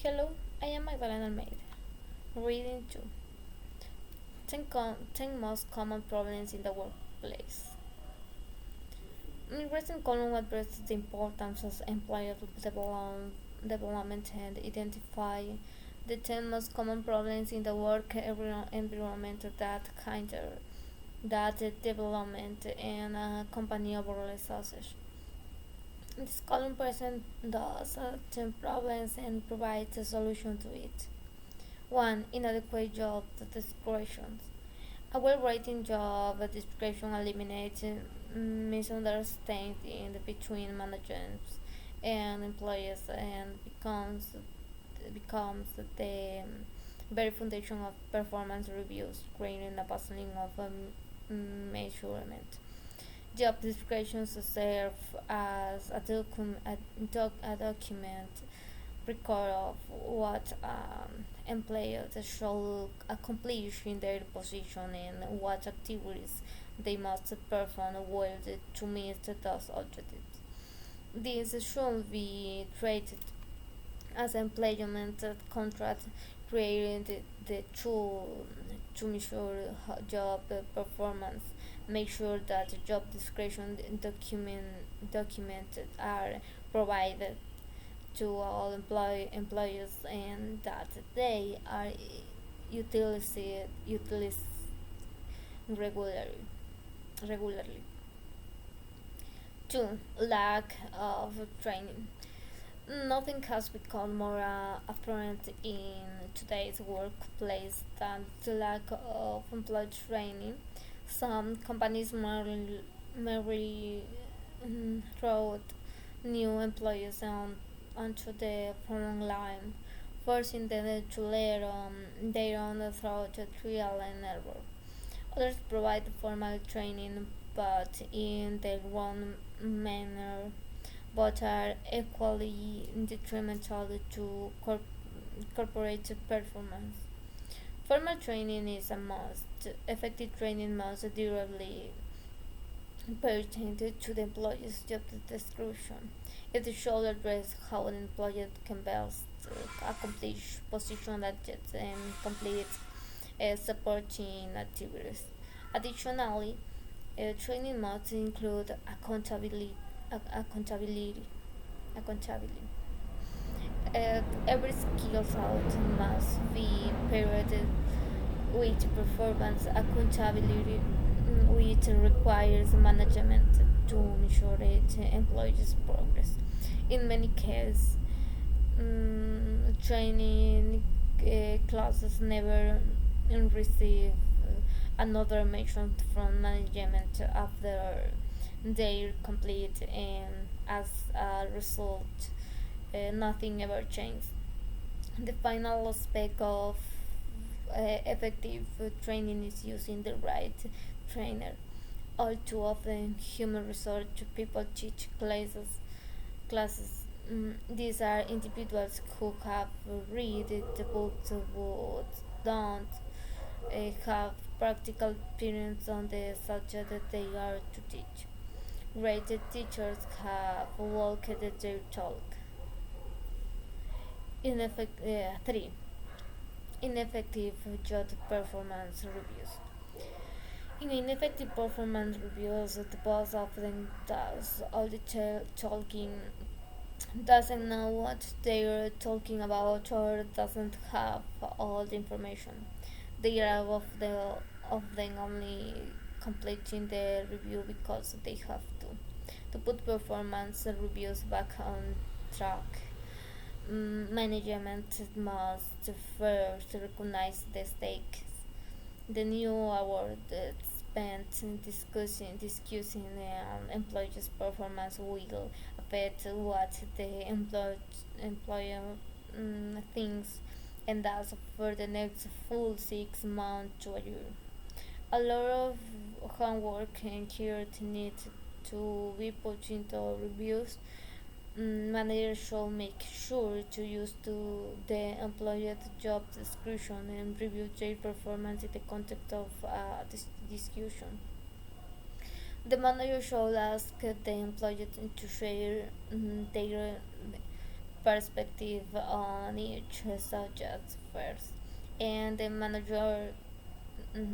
Hello, I am Magdalena Almeida. Reading 2. 10 most common problems in the workplace. Recent column addresses the importance of employee development and identify the 10 most common problems in the work environment that hinder that development and company overall success. This column presents those 10 problems and provides a solution to it. 1. Inadequate job descriptions. A well-written job description eliminates misunderstanding between managers and employees and becomes the very foundation of performance reviews, creating a baseline of measurement. Job descriptions serve as a document record of what employees should accomplish in their position and what activities they must perform well to meet those objectives. This should be treated as employment contract creating the tool to measure job performance. Make sure that job description documents are provided to all employees and that they are utilized regularly. regularly. 2. Lack of training. Nothing has become more apparent in today's workplace than the lack of employee training. Some companies merely throw new employees onto the front line, forcing them to learn their own through trial and error. Others provide formal training, but in their own manner, but are equally detrimental to corporate performance. Formal training is a must. Effective training must directly pertain to the employee's job description. It should address how an employee can best accomplish position objectives and complete supporting activities. Additionally, training must include accountability. accountability. Every skill set must be paired with performance accountability, which requires management to ensure its employees' progress. In many cases, training classes never receive another mention from management after they complete, and as a result, nothing ever changed. The final aspect of effective training is using the right trainer. All too often, human resource people teach classes. These are individuals who have read the books but don't have practical experience on the subject that they are to teach. Great teachers have walked their talk. 3. Ineffective job performance reviews. In ineffective performance reviews, the boss often does all the talking, doesn't know what they're talking about, or doesn't have all the information. They are often only completing the review because they have to put performance reviews back on track. Management must first recognize the stakes. The new award spent discussing employees' performance will affect what the employer thinks and does for the next full 6 months to a year. A lot of homework and care needs to be put into reviews. Managers should make sure to use the employee's job description and review their performance in the context of this discussion. The manager should ask the employee to share their perspective on each subject first, and the manager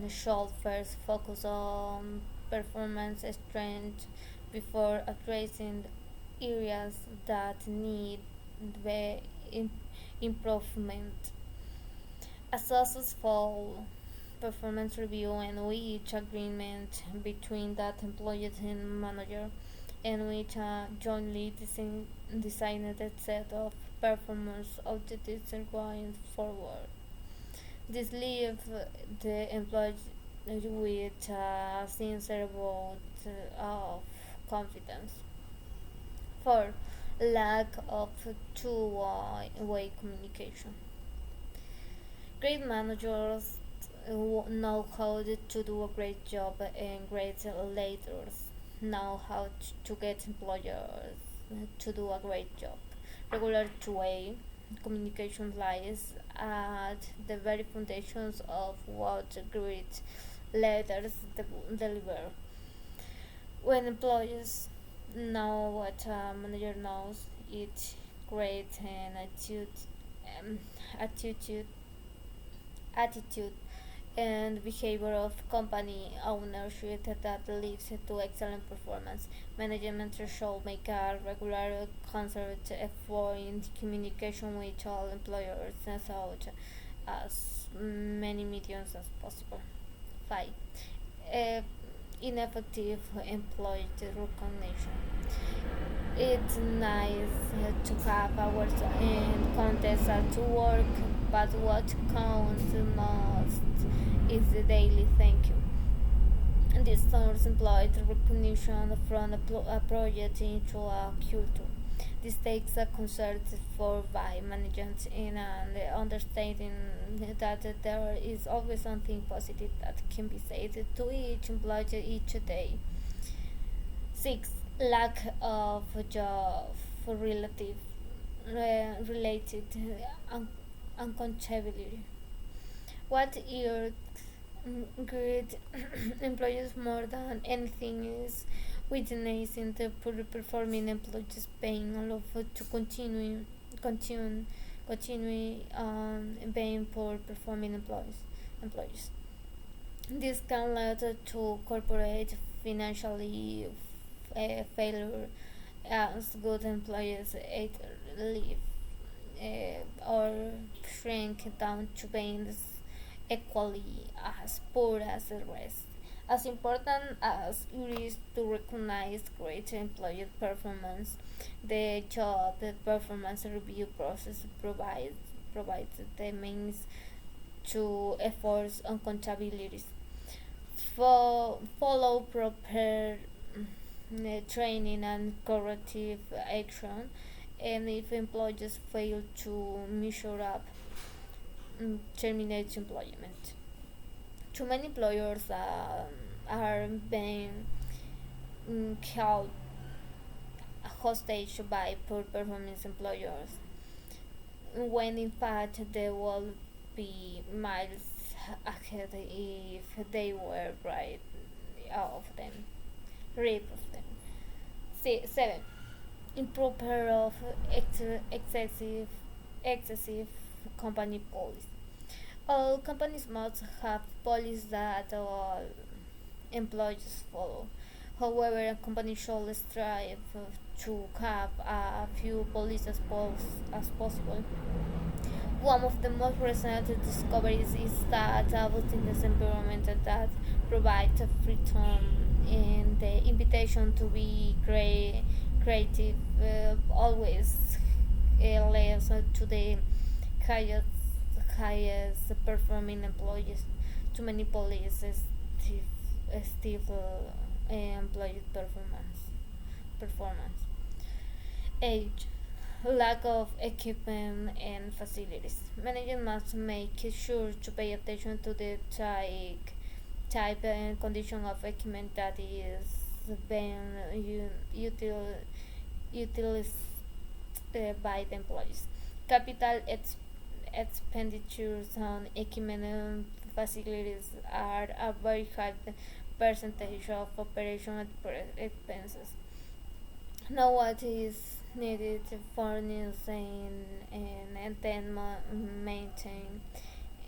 should first focus on performance strength before addressing areas that need the improvement. A successful performance review and which agreement between that employee and manager and which jointly designed a set of performance objectives going forward. This leaves the employee with a sincere vote of confidence. 4. Lack of two-way communication. Great managers know how to do a great job, and great leaders know how to get employers to do a great job. Regular two-way communication lies at the very foundations of what great leaders deliver. When employees know what a manager knows, it creates an um, attitude attitude and behavior of company ownership that leads to excellent performance. Management should make a regular concerted effort in communication with all employers and such as many mediums as possible. 5. Uh, Ineffective employee recognition. It's nice to have hours and contests at work, but what counts most is the daily thank you. This turns employee recognition from a project into a culture. This takes a concert for by management in an understanding that there is always something positive that can be said to each employee each day. 6. Lack of job relative related accountability. What irks great employees more than anything is witnessing the poor performing employees paying all of to continue continue being poor performing employees. This can lead to corporate financially failure as good employees either leave or shrink down to being equally as poor as the rest. As important as it is to recognize great employee performance, the job performance review process provides the means to efforts on accountabilities. Follow proper training and corrective action, and if employees fail to measure up, terminate employment. Too many employers are being held hostage by poor performance employers, when in fact they will be miles ahead if they were of them, rid of them. 7. Improper of excessive company policy. All companies must have policies that all employees follow. However, a company should strive to have a few policies as possible. One of the most recent discoveries is that a business environment that provides freedom and the invitation to be creative always leads to the highest highest performing employees. Too many police stifle employee performance. Age. Lack of equipment and facilities. Managers must make sure to pay attention to the type and condition of equipment that is being utilized by the employees. Capital expenditures on equipment and facilities are a very high percentage of operation expenses. Now, what is needed for news and then maintain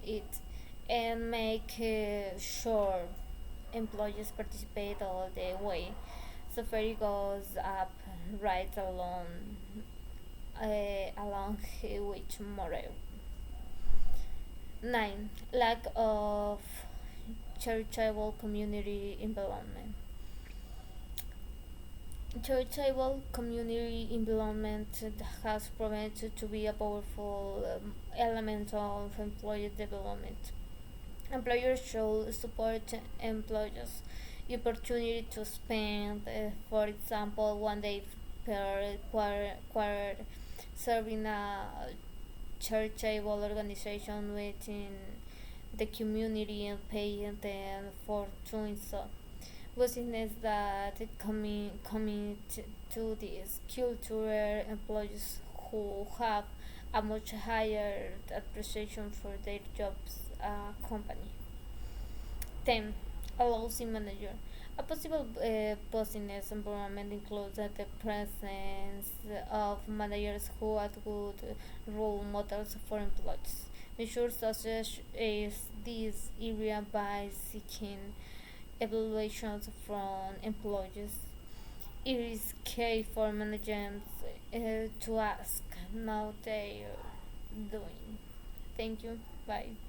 it and make sure employees participate all the way. So ferry goes up right along with moral. 9. Lack of charitable community involvement. Charitable community involvement has proven to be a powerful element of employee development. Employers should support employees. The opportunity to spend, for example, one day per quarter serving a charitable organization within the community and paying them for doing so. Business that commit to this culture employees who have a much higher appreciation for their jobs company. 10. Allows manager. A possible business environment includes the presence of managers who are good role models for employees. Ensure success is this area by seeking evaluations from employees. It is key for managers to ask how they are doing. Thank you. Bye.